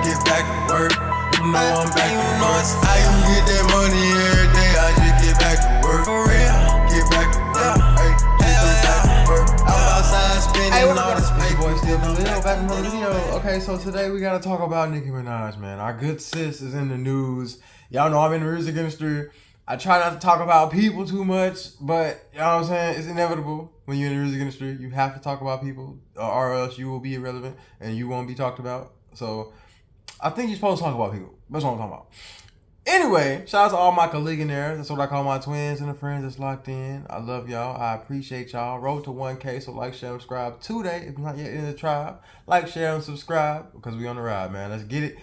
get back to work. You know I'm back to work. I can get that money every day. I just get back to work. For real. Get back to work. Hey, get back to work. I'm outside spending all this paper. Still back in the video. Okay, so today we gotta talk about Nicki Minaj, man. Our good sis is in the news. Y'all know I'm in the music industry. I try not to talk about people too much, but you know what I'm saying? It's inevitable when you're in the music industry. You have to talk about people, or else you will be irrelevant and you won't be talked about. So I think you're supposed to talk about people. That's what I'm talking about. Anyway, shout out to all my colleagues. That's what I call my twins and the friends that's locked in. I love y'all. I appreciate y'all. Road to 1K, so like, share, and subscribe today. If you're not yet in the tribe, like, share, and subscribe because we on the ride, man. Let's get it.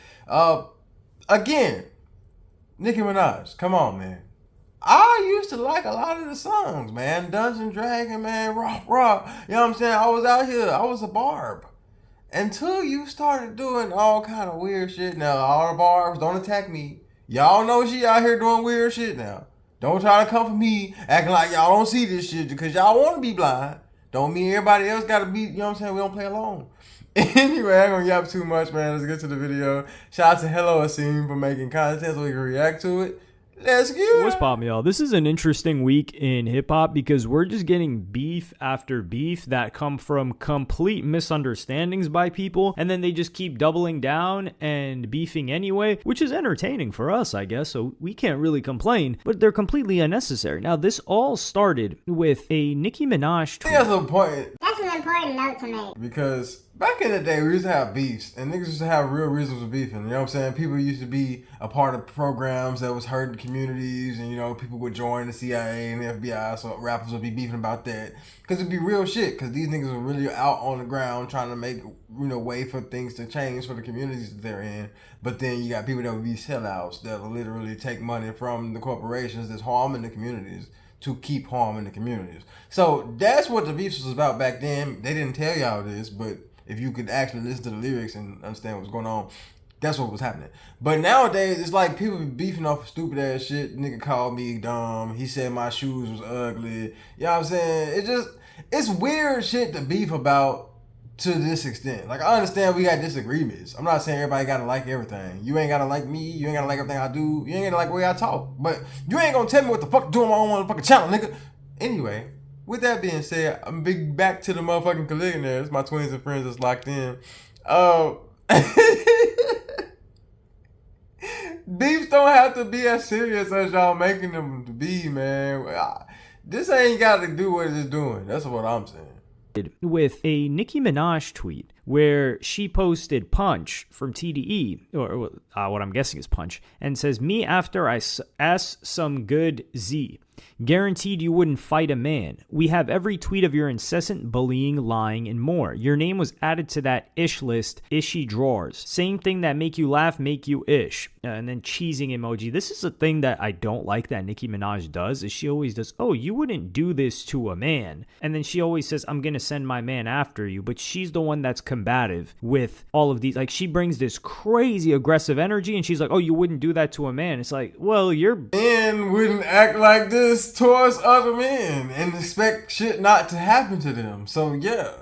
Again, Nicki Minaj, come on, man. I used to like a lot of the songs, man. Dungeon Dragon, man, raw. You know what I'm saying? I was out here. I was a barb. Until you started doing all kind of weird shit. Now, all the barbs, don't attack me. Y'all know she out here doing weird shit now. Don't try to come for me acting like y'all don't see this shit because y'all want to be blind. Don't mean everybody else got to be, you know what I'm saying? We don't play alone. Anyway, I ain't gonna yap too much, man. Let's get to the video. Shout out to Hello Asim for making content so we can react to it. Let's get it. What's poppin', y'all? This is an interesting week in hip-hop because we're just getting beef after beef that come from complete misunderstandings by people, and then they just keep doubling down and beefing anyway, which is entertaining for us, I guess, so we can't really complain, but they're completely unnecessary. Now, this all started with a Nicki Minaj tweet. That's an important note to make. Because back in the day, we used to have beefs, and niggas used to have real reasons for beefing. You know what I'm saying? People used to be a part of programs that was hurting communities, and, you know, people would join the CIA and the FBI, so rappers would be beefing about that. Because it'd be real shit, because these niggas were really out on the ground trying to make, you know, way for things to change for the communities that they're in. But then you got people that would be sellouts that will literally take money from the corporations that's harming the communities to keep harming the communities. So that's what the beef was about back then. They didn't tell y'all this, but if you could actually listen to the lyrics and understand what's going on, that's what was happening. But nowadays, it's like people be beefing off of stupid ass shit. Nigga called me dumb. He said my shoes was ugly. You know what I'm saying? It's weird shit to beef about to this extent. Like, I understand we got disagreements. I'm not saying everybody gotta like everything. You ain't gotta like me. You ain't gotta like everything I do. You ain't gotta like the way I talk. But you ain't gonna tell me what the fuck to do on my own motherfucking channel, nigga. Anyway, with that being said, I'm big back to the motherfucking collisionaires. My twins and friends that's locked in. Beefs don't have to be as serious as y'all making them to be, man. This ain't got to do what it's doing. That's what I'm saying. With a Nicki Minaj tweet where she posted Punch from TDE, or what I'm guessing is Punch, and says, "Me after I ass some good Z. Guaranteed you wouldn't fight a man. We have every tweet of your incessant bullying, lying, and more. Your name was added to that ish list, ishy drawers. Same thing that make you laugh, make you ish." And then cheesing emoji. This is a thing that I don't like that Nicki Minaj does, is she always does, "Oh, you wouldn't do this to a man." And then she always says, "I'm gonna send my man after you." But she's the one that's combative with all of these. Like, she brings this crazy aggressive energy and she's like, "Oh, you wouldn't do that to a man." It's like, well, you're... Men wouldn't act like this towards other men and expect shit not to happen to them. So yeah,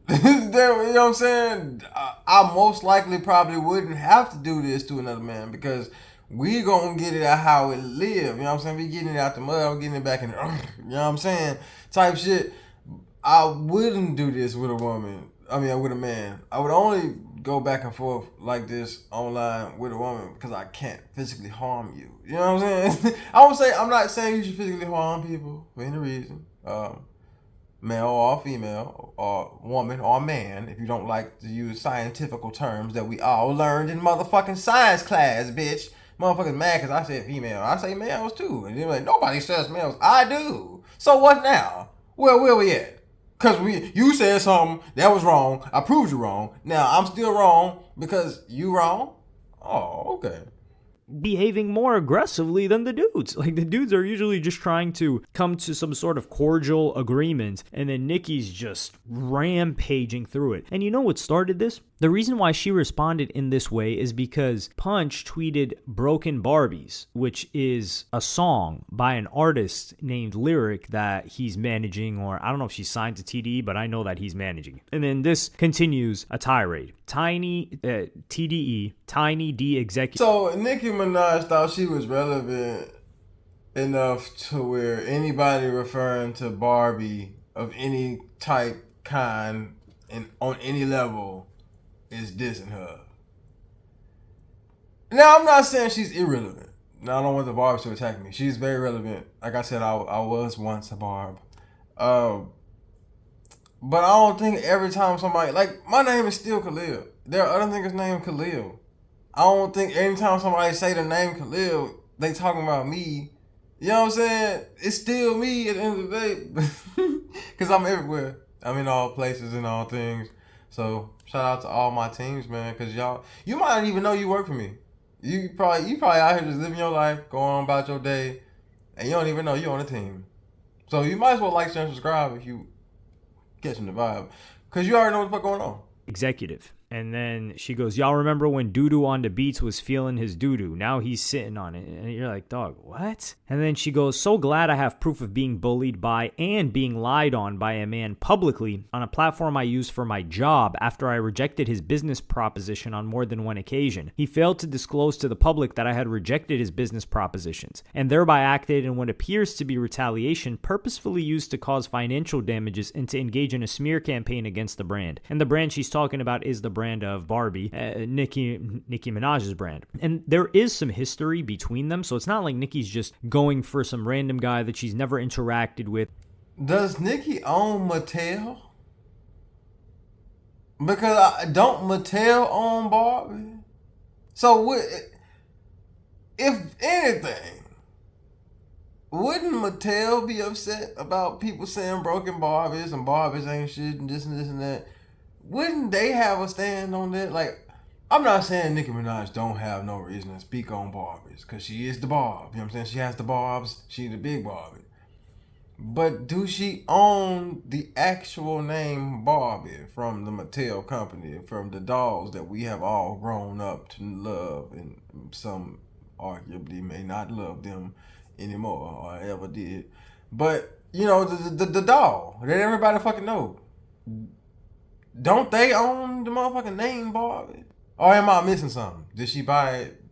you know what I'm saying? I most likely probably wouldn't have to do this to another man because we gonna get it out how it live. You know what I'm saying? We getting it out the mud, we getting it back in the, you know what I'm saying? Type shit. I wouldn't do this with a woman. I mean, with a man. I would only go back and forth like this online with a woman because I can't physically harm you. You know what I'm saying? I'm not saying you should physically harm people for any reason. Male or female, or woman or man, if you don't like to use scientific terms that we all learned in motherfucking science class, bitch. Motherfuckers mad because I said female. I say males too. And they're like, nobody says males. I do. So what now? Where we at? Because you said something that was wrong. I proved you wrong. Now I'm still wrong because you wrong? Oh, okay. Behaving more aggressively than the dudes. Like, the dudes are usually just trying to come to some sort of cordial agreement, and then Nicki's just rampaging through it. And you know what started this? The reason why she responded in this way is because Punch tweeted Broken Barbies, which is a song by an artist named Lyric that he's managing, or I don't know if she's signed to TDE, but I know that he's managing. And then this continues a tirade. TDE, Tiny D executive. So Nicki Minaj thought she was relevant enough to where anybody referring to Barbie of any type, kind, and on any level is dissing her. Now, I'm not saying she's irrelevant. Now, I don't want the Barbs to attack me. She's very relevant. Like I said, I was once a Barb. But I don't think every time somebody, like, my name is still Khalil. There are other niggas named Khalil. I don't think anytime somebody say the name Khalil, they talking about me. You know what I'm saying? It's still me at the end of the day. Because I'm everywhere. I'm in all places and all things. So, shout out to all my teams, man. Because y'all, you might not even know you work for me. You probably out here just living your life, going on about your day, and you don't even know you're on a team. So, you might as well like, share, and subscribe if you catching the vibe. Because you already know what the fuck going on. Executive. And then she goes, y'all remember when Doodoo on the beats was feeling his doodoo? Now he's sitting on it. And you're like, dog, what? And then she goes, so glad I have proof of being bullied by and being lied on by a man publicly on a platform I use for my job after I rejected his business proposition on more than one occasion. He failed to disclose to the public that I had rejected his business propositions and thereby acted in what appears to be retaliation purposefully used to cause financial damages and to engage in a smear campaign against the brand. And the brand she's talking about is the brand of Barbie, Nicki Minaj's brand. And there is some history between them, so it's not like Nicki's just going for some random guy that she's never interacted with. Does Nicki own Mattel? Because don't Mattel own Barbie? So if anything, wouldn't Mattel be upset about people saying broken Barbies and Barbies ain't shit and this and that? Wouldn't they have a stand on that? Like, I'm not saying Nicki Minaj don't have no reason to speak on Barbies, because she is the Barb. You know what I'm saying? She has the Barbs. She the big Barbie. But do she own the actual name Barbie from the Mattel company, from the dolls that we have all grown up to love, and some arguably may not love them anymore or ever did. But, you know, the doll that everybody fucking know. Don't they own the motherfucking name Barbie? Or am I missing something? Did she buy it?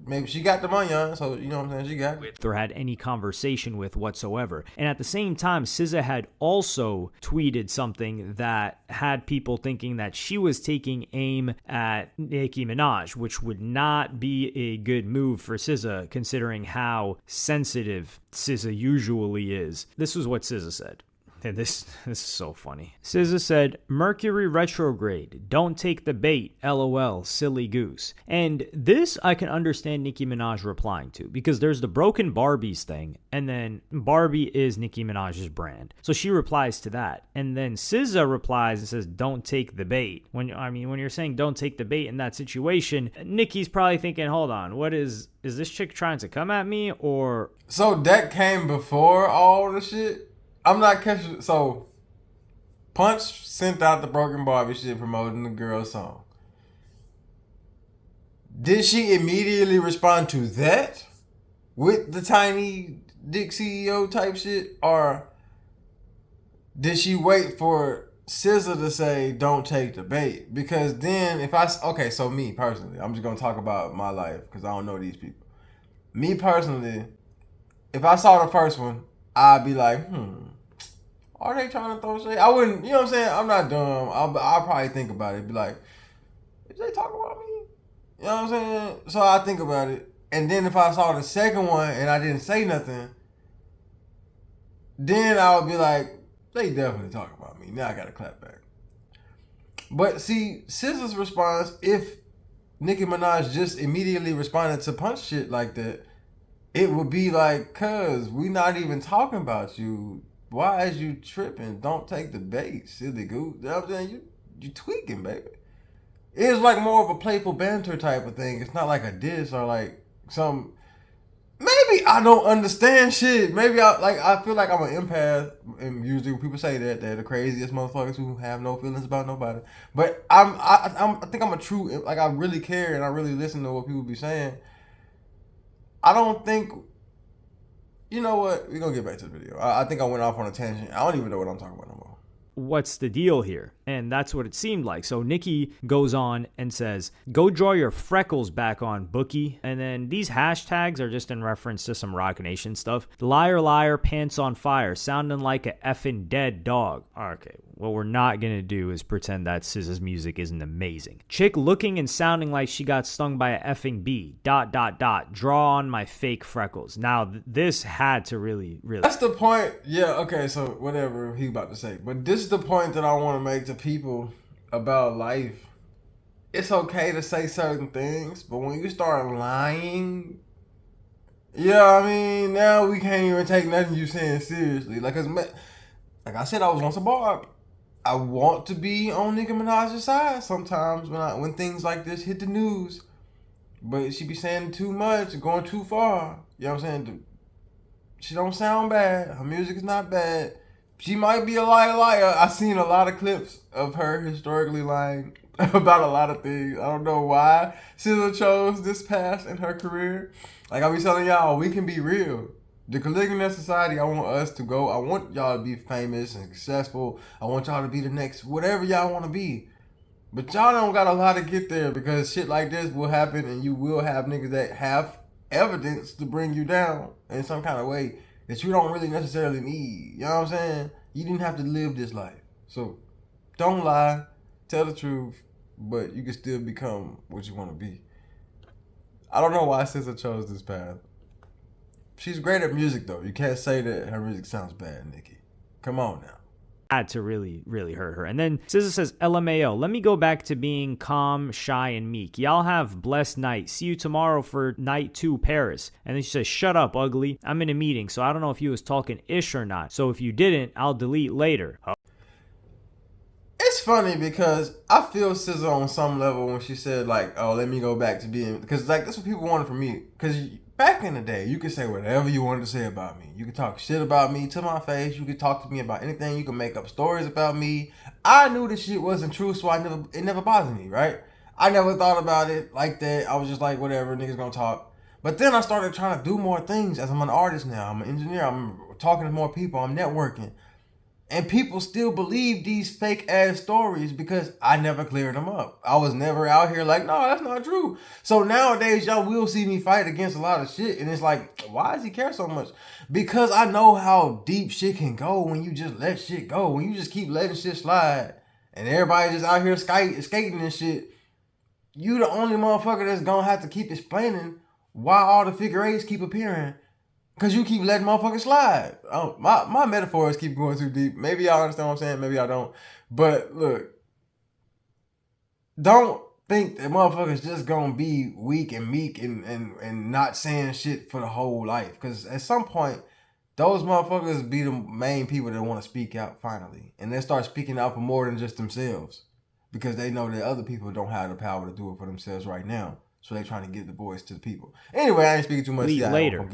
Maybe she got the money on it, so you know what I'm saying? She got it. Or had any conversation with whatsoever. And at the same time, SZA had also tweeted something that had people thinking that she was taking aim at Nicki Minaj, which would not be a good move for SZA, considering how sensitive SZA usually is. This was what SZA said. And this is so funny. SZA said, Mercury retrograde. Don't take the bait. LOL. Silly goose. And this I can understand Nicki Minaj replying to, because there's the broken Barbies thing, and then Barbie is Nicki Minaj's brand. So she replies to that. And then SZA replies and says, don't take the bait. When you're saying don't take the bait in that situation, Nicki's probably thinking, hold on, what is this chick trying to come at me, or... So that came before all the shit? I'm not catching. So, Punch sent out the Broken Barbie shit promoting the girl song. Did she immediately respond to that with the tiny dick CEO type shit? Or did she wait for SZA to say, don't take the bait? Because then so me personally, I'm just going to talk about my life because I don't know these people. Me personally, if I saw the first one, I'd be like, are they trying to throw shade? I wouldn't, you know what I'm saying? I'm not dumb. I'll probably think about it. Be like, is they talking about me? You know what I'm saying? So I think about it. And then if I saw the second one and I didn't say nothing, then I would be like, they definitely talking about me. Now I got to clap back. But see, SZA's response, if Nicki Minaj just immediately responded to Punch shit like that, it would be like, cuz we not even talking about you. Why is you tripping? Don't take the bait, silly goose. You know what I'm saying? You tweaking, baby. It's like more of a playful banter type of thing. It's not like a diss or like some... Maybe maybe I don't understand shit. Maybe I feel like I'm an empath, and usually people say that they're the craziest motherfuckers who have no feelings about nobody. But I think I'm a true, like, I really care and I really listen to what people be saying. I don't think, you know what? We're gonna get back to the video. I think I went off on a tangent. I don't even know what I'm talking about no more. What's the deal here? And that's what it seemed like. So Nicki goes on and says, go draw your freckles back on, bookie. And then these hashtags are just in reference to some Rock Nation stuff. Liar, liar, pants on fire, sounding like a effing dead dog. Okay, what we're not going to do is pretend that SZA's music isn't amazing. Chick looking and sounding like she got stung by a effing bee. ... Draw on my fake freckles. Now, this had to really... That's the point. Yeah, okay, so whatever he about to say. But this is the point that I want to make to people about life. It's okay to say certain things, but when you start lying... Yeah, I mean, now we can't even take nothing you saying seriously. Like I said, I was once a barb. I want to be on Nicki Minaj's side sometimes when things like this hit the news. But she be saying too much, going too far. You know what I'm saying? She don't sound bad. Her music is not bad. She might be a liar. I've seen a lot of clips of her historically lying about a lot of things. I don't know why SZA chose this path in her career. Like I be telling y'all, we can be real. The Caligula Society, I want us to go. I want y'all to be famous and successful. I want y'all to be the next whatever y'all want to be. But y'all don't got a lot to get there because shit like this will happen and you will have niggas that have evidence to bring you down in some kind of way that you don't really necessarily need. You know what I'm saying? You didn't have to live this life. So don't lie. Tell the truth. But you can still become what you want to be. I don't know why SZA chose this path. She's great at music, though. You can't say that her music sounds bad, Nicki. Come on now. Had to really hurt her. And then SZA says, LMAO, let me go back to being calm, shy, and meek. Y'all have blessed night. See you tomorrow for night 2 Paris. And then she says, shut up, ugly. I'm in a meeting, so I don't know if you was talking ish or not. So if you didn't, I'll delete later. It's funny because I feel SZA on some level when she said, like, oh, let me go back to being... Because, like, that's what people wanted from me. Because back in the day, you could say whatever you wanted to say about me. You could talk shit about me to my face. You could talk to me about anything. You could make up stories about me. I knew this shit wasn't true, so it never bothered me, right? I never thought about it like that. I was just like, whatever, niggas gonna talk. But then I started trying to do more things as I'm an artist now. I'm an engineer. I'm talking to more people. I'm networking. And people still believe these fake ass stories because I never cleared them up. I was never out here like, no, that's not true. So nowadays, y'all will see me fight against a lot of shit. And it's like, why does he care so much? Because I know how deep shit can go when you just let shit go. When you just keep letting shit slide. And everybody just out here skating and shit. You the only motherfucker that's gonna have to keep explaining why all the figure eights keep appearing. Because you keep letting motherfuckers slide. Oh, my metaphors keep going too deep. Maybe y'all understand what I'm saying. Maybe I don't. But look. Don't think that motherfuckers just going to be weak and meek and not saying shit for the whole life. Because at some point, those motherfuckers be the main people that want to speak out finally. And they start speaking out for more than just themselves. Because they know that other people don't have the power to do it for themselves right now. So they're trying to give the voice to the people. Anyway, I ain't speaking too much. Later.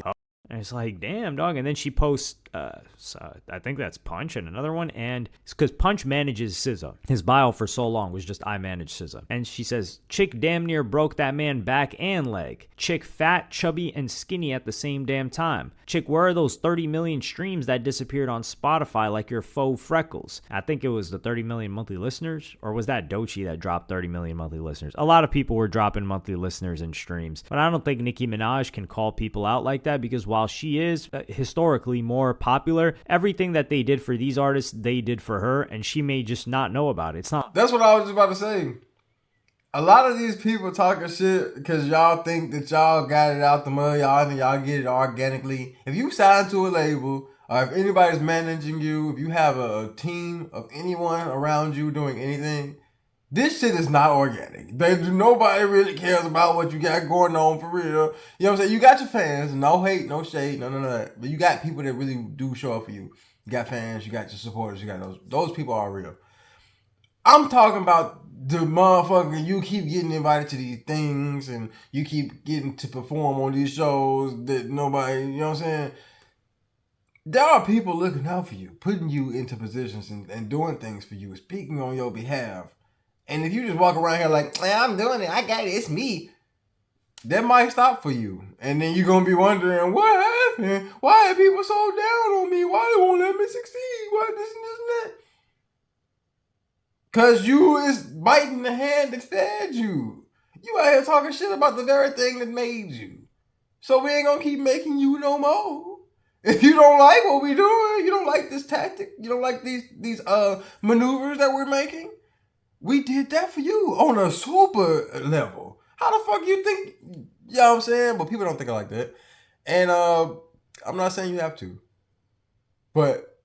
And it's like, damn, dog. And then she posts, I think that's Punch and another one. And it's because Punch manages SZA. His bio for so long was just, I manage SZA. And she says, chick damn near broke that man back and leg. Chick fat, chubby, and skinny at the same damn time. Chick, where are those 30 million streams that disappeared on Spotify like your faux freckles? I think it was the 30 million monthly listeners. Or was that Doechii that dropped 30 million monthly listeners? A lot of people were dropping monthly listeners and streams. But I don't think Nicki Minaj can call people out like that because while she is historically more popular, everything that they did for these artists, they did for her, and she may just not know about it. It's not. That's what I was just about to say. A lot of these people talking shit because y'all think that y'all got it out the mud, y'all get it organically. If you sign to a label, or if anybody's managing you, if you have a team of anyone around you doing anything, this shit is not organic. Nobody really cares about what you got going on for real. You know what I'm saying? You got your fans. No hate, no shade, none of that. But you got people that really do show up for you. You got fans, you got your supporters, you got those people are real. I'm talking about the motherfucker, you keep getting invited to these things and you keep getting to perform on these shows that nobody, you know what I'm saying? There are people looking out for you, putting you into positions and doing things for you, speaking on your behalf. And if you just walk around here like, hey, I'm doing it, I got it, it's me, that might stop for you. And then you're going to be wondering, what happened? Why are people so down on me? Why they won't let me succeed? What this and this and that? Because you is biting the hand that fed you. You out here talking shit about the very thing that made you. So we ain't going to keep making you no more. If you don't like what we doing, you don't like this tactic, you don't like these maneuvers that we're making, we did that for you on a super level. How the fuck you think, you know what I'm saying? But people don't think like that. And I'm not saying you have to, but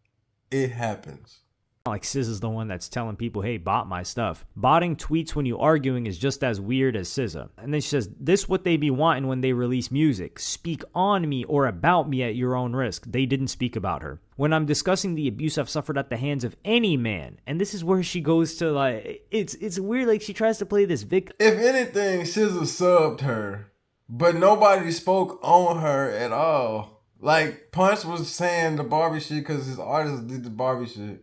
it happens. Like SZA's the one that's telling people, hey, bot my stuff. Botting tweets when you arguing is just as weird as SZA. And then she says, this what they be wanting when they release music. Speak on me or about me at your own risk. They didn't speak about her. When I'm discussing the abuse I've suffered at the hands of any man. And this is where she goes to like, it's weird, like she tries to play this victim. If anything, SZA subbed her, but nobody spoke on her at all. Like Punch was saying the Barbie shit because his artist did the Barbie shit.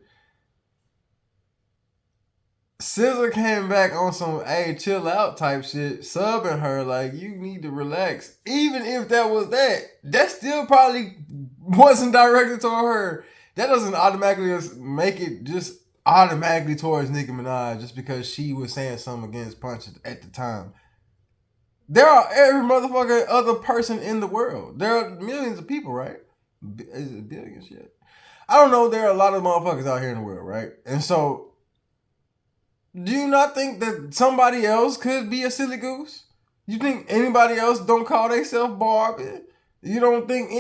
SZA came back on some, hey, chill out type shit, subbing her like, you need to relax. Even if that was that still probably wasn't directed toward her. That doesn't automatically make it just automatically towards Nicki Minaj just because she was saying something against Punch at the time. There are every motherfucker other person in the world. There are millions of people, right? Is it billions yet? I don't know. There are a lot of motherfuckers out here in the world, right? And so, do you not think that somebody else could be a silly goose? You think anybody else don't call themselves Barbie? You don't think,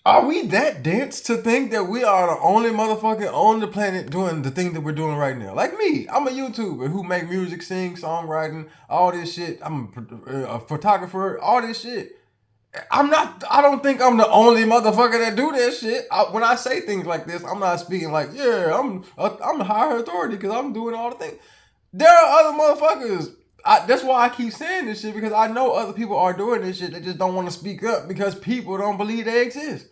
are we that dense to think that we are the only motherfucker on the planet doing the thing that we're doing right now? Like me, I'm a YouTuber who make music, sing, songwriting, all this shit. I'm a photographer, all this shit. I don't think I'm the only motherfucker that do that shit. When I say things like this, I'm not speaking like, yeah, I'm a higher authority because I'm doing all the things. There are other motherfuckers. That's why I keep saying this shit, because I know other people are doing this shit. They just don't want to speak up because people don't believe they exist.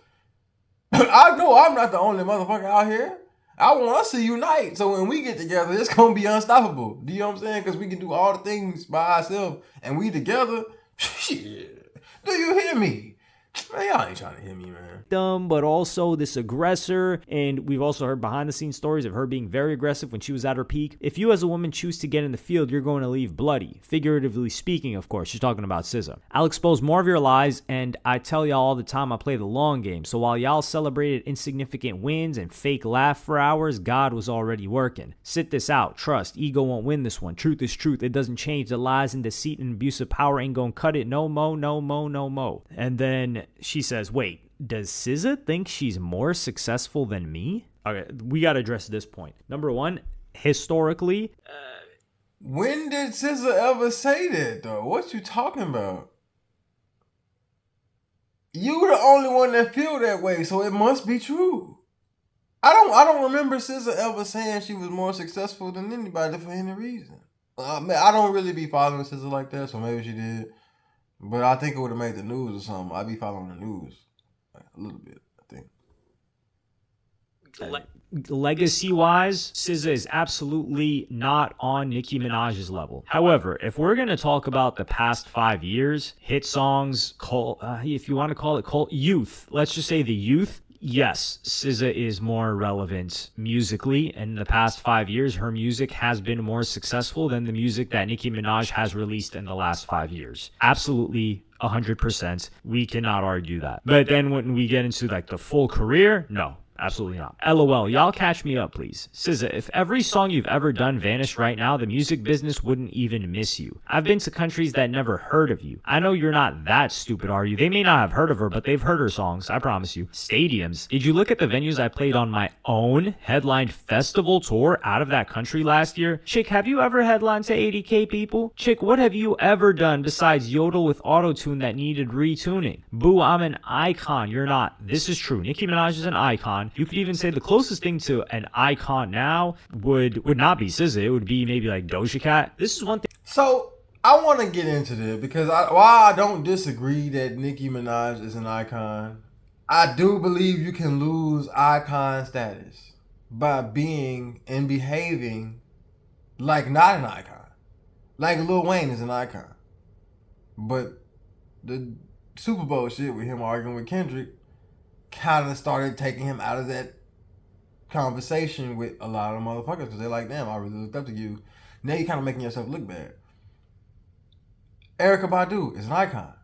I know I'm not the only motherfucker out here. I want us to unite. So when we get together, it's going to be unstoppable. Do you know what I'm saying? Because we can do all the things by ourselves and we together, shit. Do you hear me? Man, y'all ain't trying to hear me, man. But also this aggressor, and we've also heard behind the scenes stories of her being very aggressive when she was at her peak. If you as a woman choose to get in the field, you're going to leave bloody. Figuratively speaking, of course. She's talking about SZA. I'll expose more of your lies, and I tell y'all all the time I play the long game. So while y'all celebrated insignificant wins and fake laugh for hours, God was already working. Sit this out. Trust. Ego won't win this one. Truth is truth. It doesn't change. The lies and deceit and abuse of power ain't gonna cut it. No mo, no mo, no mo. And then she says, wait, does SZA think she's more successful than me? Okay, we got to address this point. Number one, historically. When did SZA ever say that, though? What you talking about? You the only one that feel that way, so it must be true. I don't remember SZA ever saying she was more successful than anybody for any reason. I don't really be following SZA like that, so maybe she did. But I think it would have made the news or something. I'd be following the news a little bit, I think. Legacy-wise, SZA is absolutely not on Nicki Minaj's level. However, if we're going to talk about the past 5 years, hit songs, if you want to call it cult, youth, let's just say the youth, yes, SZA is more relevant musically. In the past 5 years, her music has been more successful than the music that Nicki Minaj has released in the last 5 years. Absolutely, 100%. We cannot argue that. But then when we get into like the full career, no. Absolutely not. LOL, y'all catch me up, please. SZA, if every song you've ever done vanished right now, the music business wouldn't even miss you. I've been to countries that never heard of you. I know you're not that stupid, are you? They may not have heard of her, but they've heard her songs, I promise you. Stadiums. Did you look at the venues I played on my own headlined festival tour out of that country last year? Chick, have you ever headlined to 80K people? Chick, what have you ever done besides yodel with autotune that needed retuning? Boo, I'm an icon. You're not. This is true. Nicki Minaj is an icon. You could even say the closest thing to an icon now would not be SZA. It would be maybe like Doja Cat. This is one thing. So I want to get into this because while I don't disagree that Nicki Minaj is an icon, I do believe you can lose icon status by being and behaving like not an icon. Like Lil Wayne is an icon. But the Super Bowl shit with him arguing with Kendrick kind of started taking him out of that conversation with a lot of motherfuckers because they're like, damn, I really looked up to you. Now you're kind of making yourself look bad. Erykah Badu is an icon.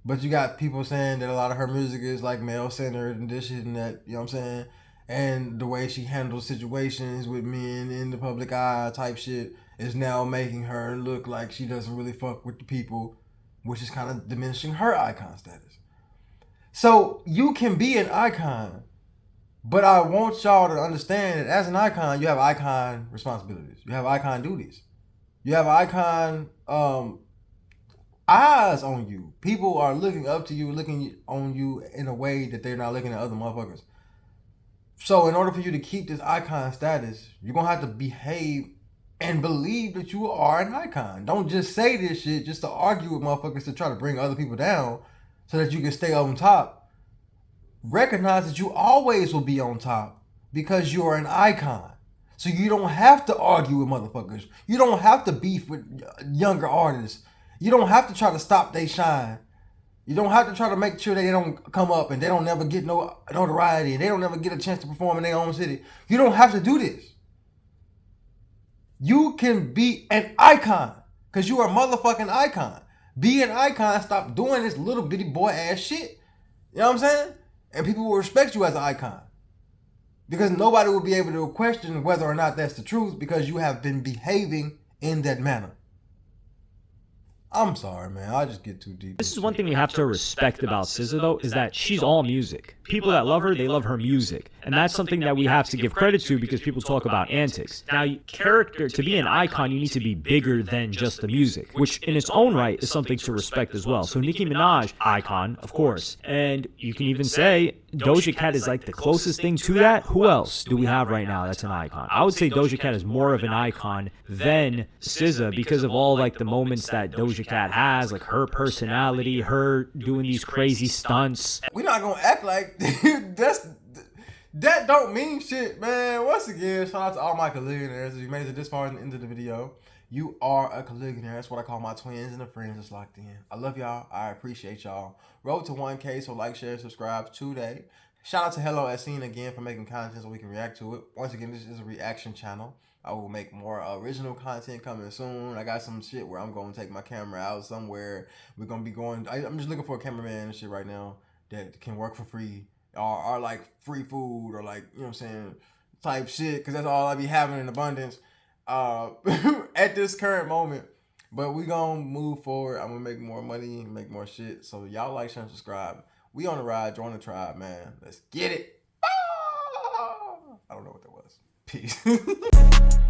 But you got people saying that a lot of her music is like male-centered and this shit and that, you know what I'm saying? And the way she handles situations with men in the public eye type shit is now making her look like she doesn't really fuck with the people, which is kind of diminishing her icon status. So you can be an icon, but I want y'all to understand that as an icon, you have icon responsibilities. You have icon duties. You have icon eyes on you. People are looking up to you, looking on you in a way that they're not looking at other motherfuckers. So in order for you to keep this icon status, you're going to have to behave and believe that you are an icon. Don't just say this shit just to argue with motherfuckers to try to bring other people down so that you can stay on top. Recognize that you always will be on top because you are an icon. So you don't have to argue with motherfuckers. You don't have to beef with younger artists. You don't have to try to stop they shine. You don't have to try to make sure they don't come up and they don't never get no notoriety and they don't never get a chance to perform in their own city. You don't have to do this. You can be an icon because you are a motherfucking icon. Be an icon. Stop doing this little bitty boy ass shit. You know what I'm saying? And people will respect you as an icon. Because nobody will be able to question whether or not that's the truth because you have been behaving in that manner. I'm sorry, man. I just get too deep. This is one thing we have to respect about SZA, though, is that she's all music. People that love her, they love her music. And that's something that we have to give credit to because people talk about antics. Now, character, to be an icon, you need to be bigger than just the music, which in its own right is something to respect as well. So Nicki Minaj, icon, of course. And you can even say Doja Cat is like the closest thing to that. Who else do we have right now that's an icon? I would say Doja Cat is more of an icon than SZA because of all like the moments that Doja Cat has, like her personality, her doing these crazy stunts. We're not gonna act like that don't mean shit, man. Once again, shout out to all my colligionaires. If you made it this far into the video, you are a colligionaire. That's what I call my twins and the friends that's locked in. I love y'all. I appreciate y'all. Road to 1K, so like, share, subscribe today. Shout out to Hello SZA again for making content so we can react to it. Once again, this is a reaction channel. I will make more original content coming soon. I got some shit where I'm going to take my camera out somewhere. We're going to be going... I'm just looking for a cameraman and shit right now that can work for free. Or like free food or like, you know what I'm saying, type shit. Because that's all I be having in abundance at this current moment. But we going to move forward. I'm going to make more money and make more shit. So y'all like, share, and subscribe. We on the ride. Join the tribe, man. Let's get it. I don't know what that was. Peace.